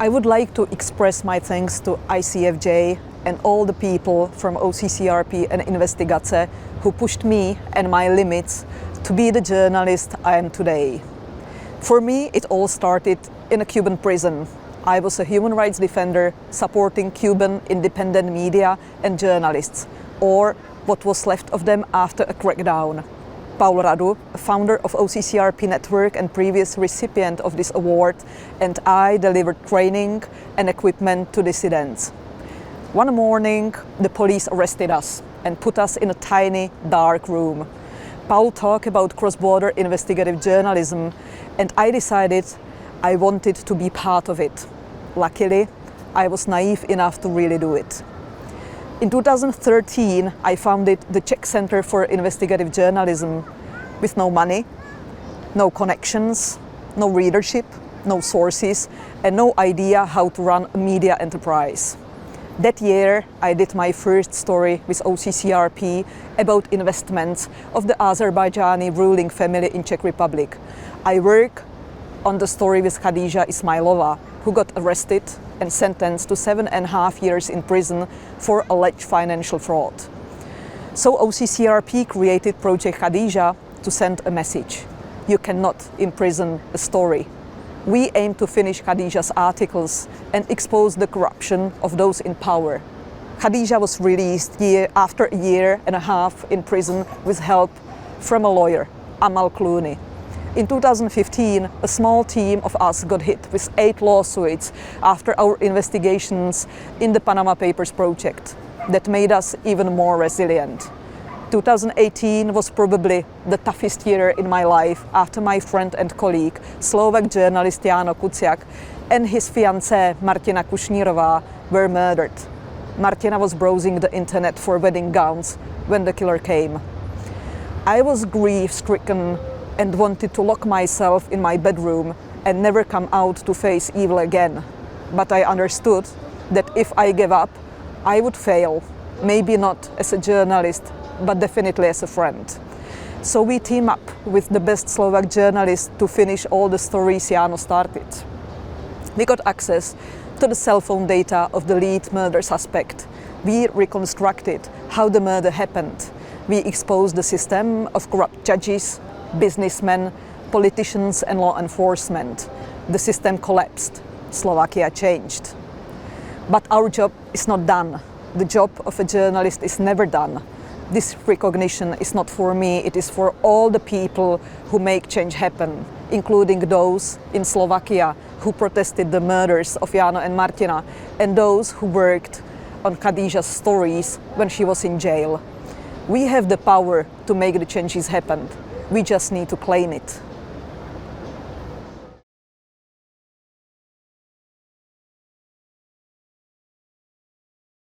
I would like to express my thanks to ICFJ and all the people from OCCRP and Investigace who pushed me and my limits to be the journalist I am today. For me, it all started in a Cuban prison. I was a human rights defender supporting Cuban independent media and journalists, or what was left of them after a crackdown. Pavla, a founder of OCCRP Network and previous recipient of this award, and I delivered training and equipment to dissidents. One morning, the police arrested us and put us in a tiny, dark room. Paul talked about cross-border investigative journalism, and I decided I wanted to be part of it. Luckily, I was naive enough to really do it. In 2013, I founded the Czech Center for Investigative Journalism with no money, no connections, no readership, no sources, and no idea how to run a media enterprise. That year, I did my first story with OCCRP about investments of the Azerbaijani ruling family in Czech Republic. I work on the story with Khadija Ismailova, who got arrested and sentenced to 7.5 years in prison for alleged financial fraud. So OCCRP created Project Khadija to send a message. You cannot imprison a story. We aim to finish Khadija's articles and expose the corruption of those in power. Khadija was released after a year and a half in prison with help from a lawyer, Amal Clooney. In 2015, a small team of us got hit with 8 lawsuits after our investigations in the Panama Papers project. That made us even more resilient. 2018 was probably the toughest year in my life after my friend and colleague, Slovak journalist Jáno Kuciak, and his fiancée Martina Kušnírová were murdered. Martina was browsing the internet for wedding gowns when the killer came. I was grief-stricken and wanted to lock myself in my bedroom and never come out to face evil again. But I understood that if I gave up, I would fail, maybe not as a journalist, but definitely as a friend. So we team up with the best Slovak journalists to finish all the stories Jáno started. We got access to the cell phone data of the lead murder suspect. We reconstructed how the murder happened. We exposed the system of corrupt judges, businessmen, politicians and law enforcement. The system collapsed. Slovakia changed. But our job is not done. The job of a journalist is never done. This recognition is not for me, it is for all the people who make change happen, including those in Slovakia who protested the murders of Jáno and Martina, and those who worked on Khadija's stories when she was in jail. We have the power to make the changes happen. We just need to claim it.